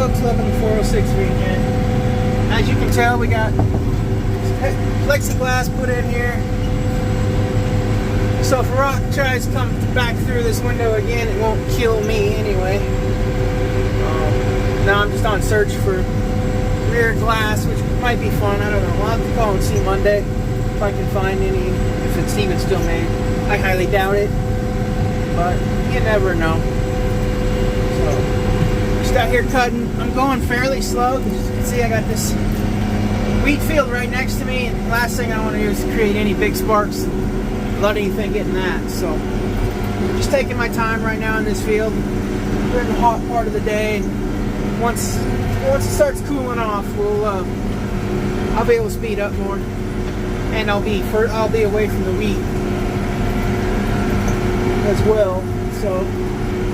looks up in the 406 region. As you can tell, we got plexiglass put in here. So if a rock tries to come back through this window again, it won't kill me anyway. Now I'm just on search for rear glass, which might be fun. I don't know. I'll have to call and see Monday if I can find any, if it's even still made. I highly doubt it, but you never know. So, just out here cutting. I'm going fairly slow. As you can see, I got this wheat field right next to me, and the last thing I want to do is create any big sparks. Let anything get in that. So, I'm just taking my time right now in this field. We're in the hot part of the day. Once it starts cooling off, I'll be able to speed up more, and I'll be away from the wheat as well. So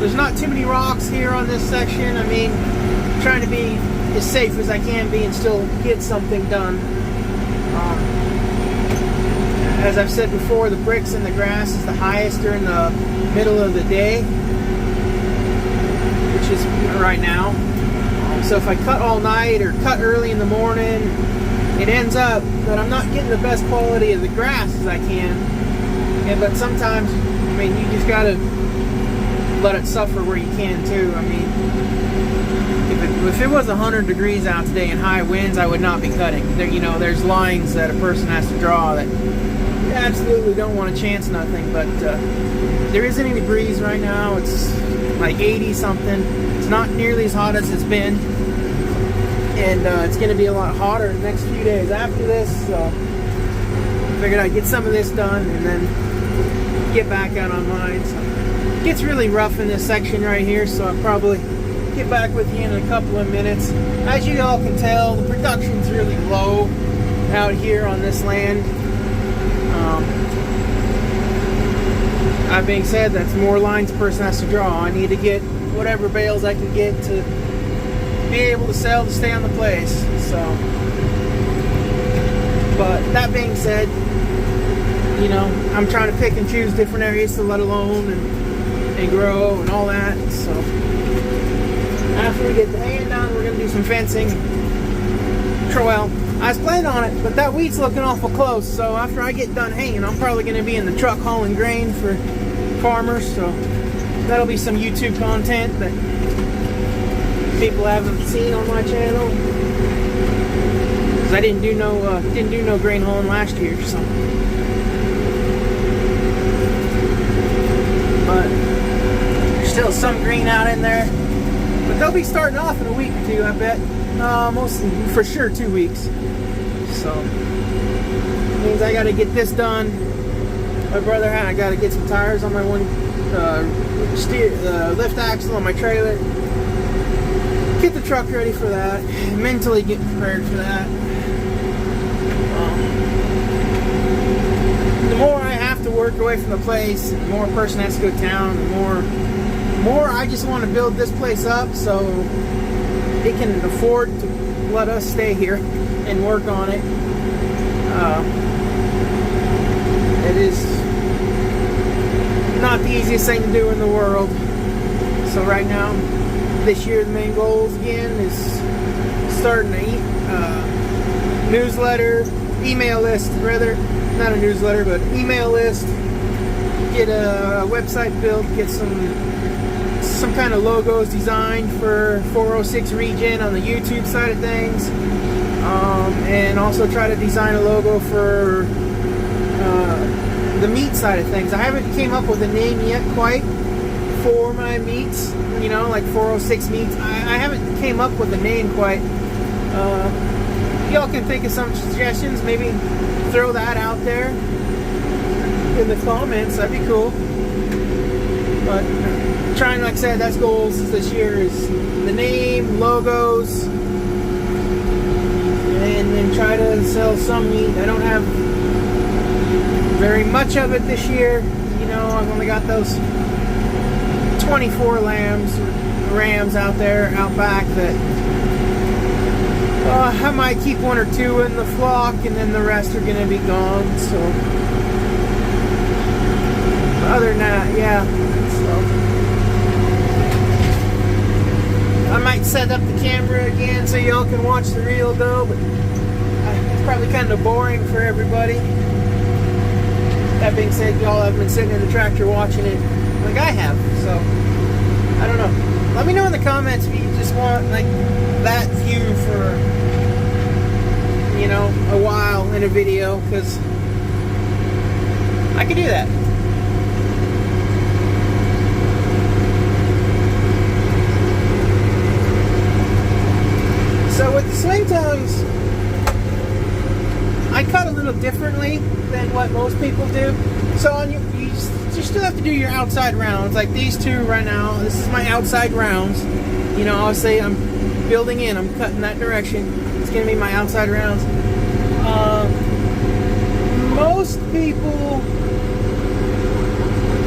there's not too many rocks here on this section. I mean, I'm trying to be as safe as I can be and still get something done. As I've said before, the bricks in the grass is the highest during the middle of the day, which is right now. So if I cut all night or cut early in the morning, it ends up that I'm not getting the best quality of the grass as I can. But sometimes, I mean, you just gotta let it suffer where you can too. I mean, if it was 100 degrees out today and high winds, I would not be cutting. There, you know, there's lines that a person has to draw that you absolutely don't want to chance nothing. But there isn't any breeze right now. It's like 80 something. It's not nearly as hot as it's been, and it's going to be a lot hotter in the next few days after this. So I figured I'd get some of this done and then get back out on mine. So it gets really rough in this section right here, so I'll probably get back with you in a couple of minutes. As you all can tell, the production's really low out here on this land. That being said, that's more lines a person has to draw. I need to get whatever bales I can get to be able to sell to stay on the place. So, but that being said, you know, I'm trying to pick and choose different areas to let alone and grow and all that. So after we get the hay done, we're gonna do some fencing. Well, I was planning on it, but that wheat's looking awful close. So after I get done haying, I'm probably gonna be in the truck hauling grain for farmers. So that'll be some YouTube content that people haven't seen on my channel, because I didn't do no grain hauling last year. So, but there's still some green out in there. But they'll be starting off in a week or two, I bet. Most for sure 2 weeks. So means I got to get this done. My brother I got to get some tires on my one lift axle on my trailer. Get the truck ready for that. Mentally get prepared for that. The more I have to work away from the place, the more a person has to go to town, the more I just want to build this place up so it can afford to let us stay here and work on it. It is not the easiest thing to do in the world. So right now, this year the main goals again is starting a newsletter, email list rather, not a newsletter, but email list. Get a website built, get some kind of logos designed for 406 region on the YouTube side of things, and also try to design a logo for the meat side of things. I haven't came up with a name yet quite for my meats, you know, like 406 meats. I haven't came up with a name quite. Y'all can think of some suggestions, maybe throw that out there in the comments, that'd be cool. But trying, like I said, that's goals this year, is the name, logos, and then try to sell some meat. I don't have very much of it this year. You know, I've only got those 24 rams out there, out back, that I might keep 1 or 2 in the flock, and then the rest are going to be gone. So other than that, yeah. So I might set up the camera again so y'all can watch the reel go, but it's probably kind of boring for everybody. That being said, y'all have been sitting in the tractor watching it like I have, so I don't know. Let me know in the comments if you just want like that view for, you know, a while in a video, because I could do that. So with the swing tongues, I cut a little differently than what most people do. So on you still have to do your outside rounds, like these two right now. This is my outside rounds. You know, I'll say I'm building in, I'm cutting that direction. It's gonna be my outside rounds. Most people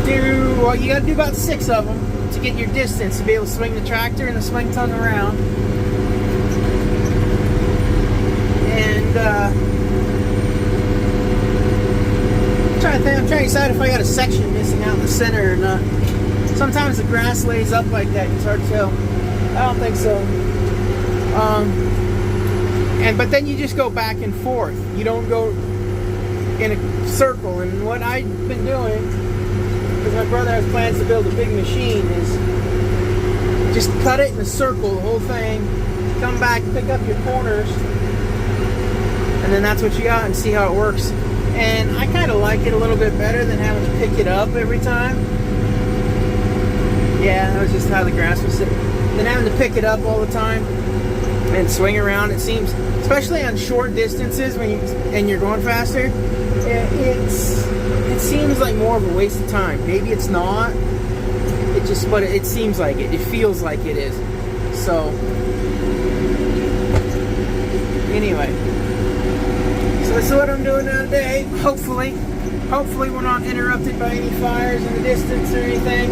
do, well, you gotta do about 6 of them to get your distance to be able to swing the tractor and the swing tongue around. And I'm trying to decide if I got a section missing out in the center or not. Sometimes the grass lays up like that, it's hard to tell. I don't think so. But then you just go back and forth. You don't go in a circle. And what I've been doing, because my brother has plans to build a big machine, is just cut it in a circle, the whole thing. Come back, pick up your corners, and then that's what you got, and see how it works. And I kind of like it a little bit better than having to pick it up every time. Yeah, that was just how the grass was sitting. Than having to pick it up all the time and swing around. It seems, especially on short distances when you're going faster, it seems like more of a waste of time. Maybe it's not. But it seems like it. It feels like it is. So anyway. So that's what I'm doing now today. Hopefully we're not interrupted by any fires in the distance or anything.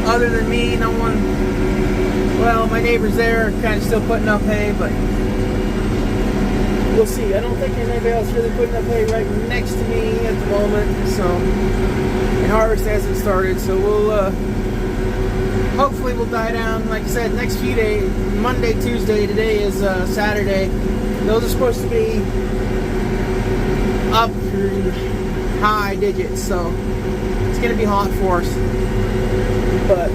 Other than me, no one. Well, my neighbors there are kind of still putting up hay, but we'll see. I don't think there's anybody else really putting up hay right next to me at the moment. So, and harvest hasn't started, so we'll hopefully we'll die down. Like I said, next few days, Monday, Tuesday. Today is Saturday. Those are supposed to be up high digits, so it's gonna be hot for us. But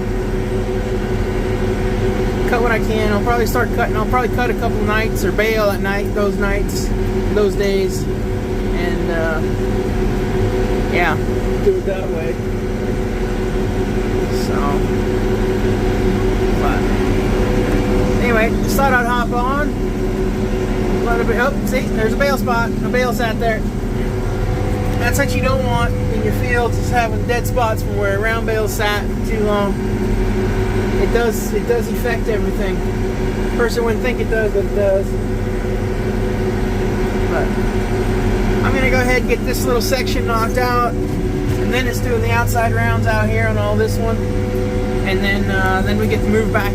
cut what I can. I'll probably start cutting. I'll probably cut a couple nights or bale at night, those nights, those days, and yeah, do it that way. So, but anyway, just thought I'd hop on. Let a bit. Oh, see, there's a bale spot. A bale sat there. That's what you don't want in your fields, is having dead spots from where a round bale sat too long. It does affect everything. Person wouldn't think it does, but it does. But I'm gonna go ahead and get this little section knocked out, and then it's doing the outside rounds out here on all this one, and then we get to move back,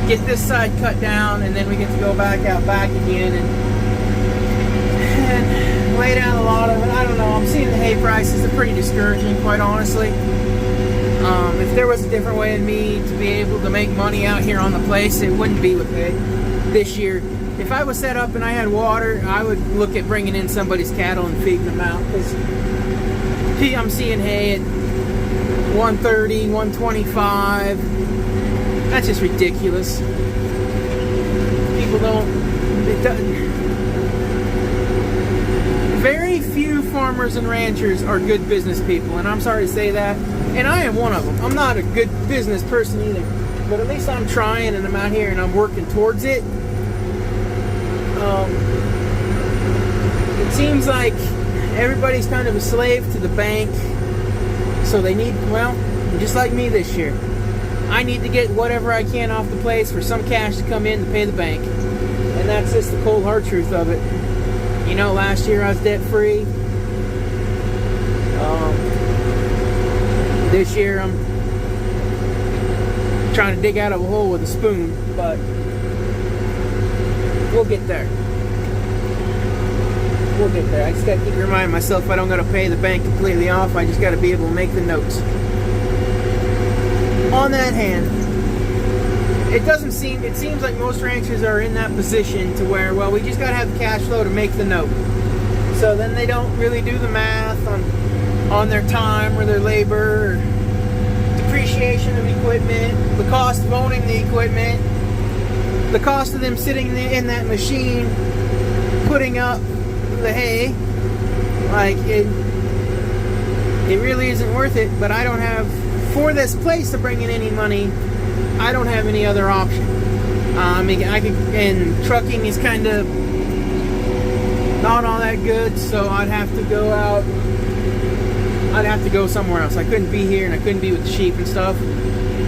get this side cut down, and then we get to go back out back again and lay down a lot of it. I don't know. I'm seeing the hay prices. They're pretty discouraging, quite honestly. If there was a different way in me to be able to make money out here on the place, it wouldn't be with hay this year. If I was set up and I had water, I would look at bringing in somebody's cattle and feeding them out, because I'm seeing hay at 130, 125. That's just ridiculous. People don't. Very few farmers and ranchers are good business people, and I'm sorry to say that. And I am one of them. I'm not a good business person either, but at least I'm trying, and I'm out here and I'm working towards it. It seems like everybody's kind of a slave to the bank, so they need, well, just like me this year, I need to get whatever I can off the place for some cash to come in to pay the bank, and that's just the cold hard truth of it. You know, last year I was debt free. This year I'm trying to dig out of a hole with a spoon, but we'll get there. We'll get there. I just gotta keep reminding myself I don't gotta pay the bank completely off. I just gotta be able to make the notes. On that hand, it seems like most ranchers are in that position to where, well, we just got to have the cash flow to make the note. So then they don't really do the math on their time or their labor, or depreciation of equipment, the cost of owning the equipment, the cost of them sitting in that machine putting up the hay. Like, it really isn't worth it. But I don't have, for this place to bring in any money, I don't have any other option. And trucking is kind of not all that good, so I'd have to go out. I'd have to go somewhere else. I couldn't be here, and I couldn't be with the sheep and stuff.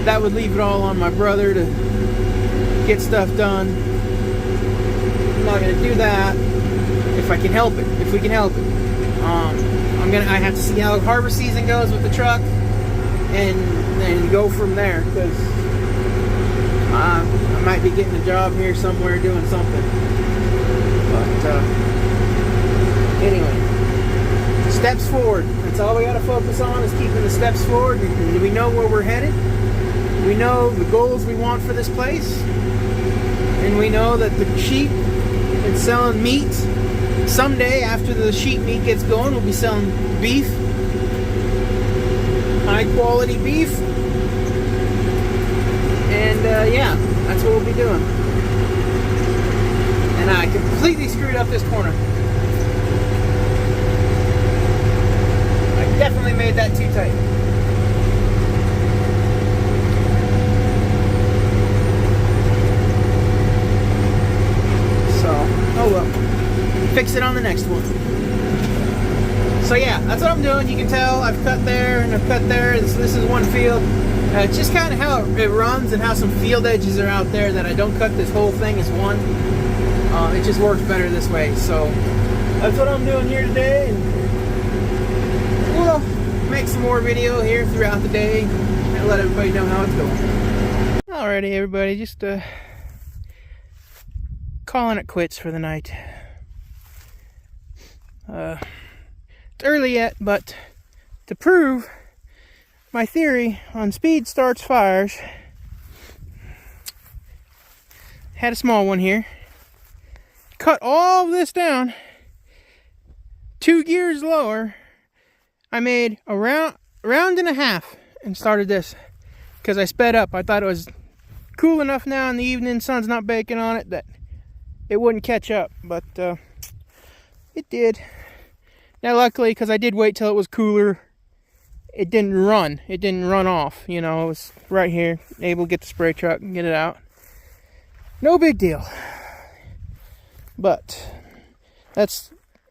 That would leave it all on my brother to get stuff done. I'm not going to do that if I can help it. If we can help it, I have to see how harvest season goes with the truck, and go from there, because I might be getting a job here somewhere doing something. But anyway, steps forward. That's all we got to focus on, is keeping the steps forward. And we know where we're headed. We know the goals we want for this place. And we know that the sheep and selling meat, someday after the sheep meat gets going, we'll be selling beef. High quality beef. And yeah, that's what we'll be doing. And I completely screwed up this corner. I definitely made that too tight. So, oh well. Fix it on the next one. So yeah, that's what I'm doing. You can tell I've cut there and I've cut there. This is one field. It's just kind of how it runs, and how some field edges are out there that I don't cut this whole thing as one. It just works better this way. So that's what I'm doing here today, and we'll make some more video here throughout the day and let everybody know how it's going. Alrighty, everybody, just calling it quits for the night. It's early yet, but to prove my theory on speed starts fires, had a small one here, cut all of this down 2 gears lower. I made a round and a half and started this because I sped up. I thought it was cool enough now in the evening, sun's not baking on it, that it wouldn't catch up, but it did. Now luckily, because I did wait till it was cooler, it didn't run off, you know. It was right here, able to get the spray truck and get it out. No big deal. But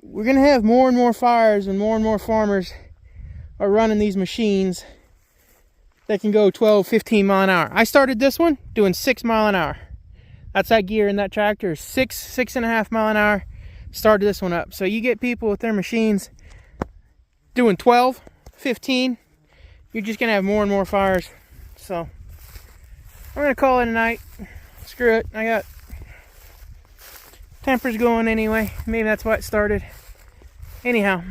we're gonna have more and more fires, and more farmers are running these machines that can go 12, 15 mile an hour. I started this one doing 6 mile an hour. That's that gear in that tractor, 6.5 mile an hour. Started this one up. So you get people with their machines doing 12, 15, you're just gonna have more and more fires. So I'm gonna call it a night. Screw it, I got tempers going anyway. Maybe that's why it started. Anyhow,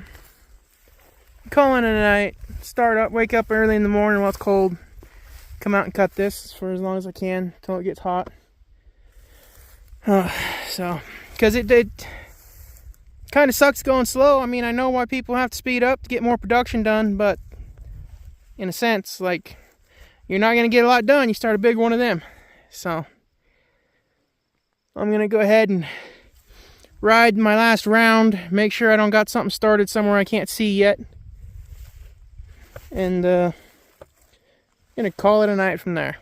calling it a night. Start up, wake up early in the morning while it's cold, come out and cut this for as long as I can until it gets hot. So because it kind of sucks going slow. I mean, I know why people have to speed up to get more production done, but in a sense, like, you're not going to get a lot done. You start a big one of them. So I'm going to go ahead and ride my last round, make sure I don't got something started somewhere I can't see yet, and going to call it a night from there.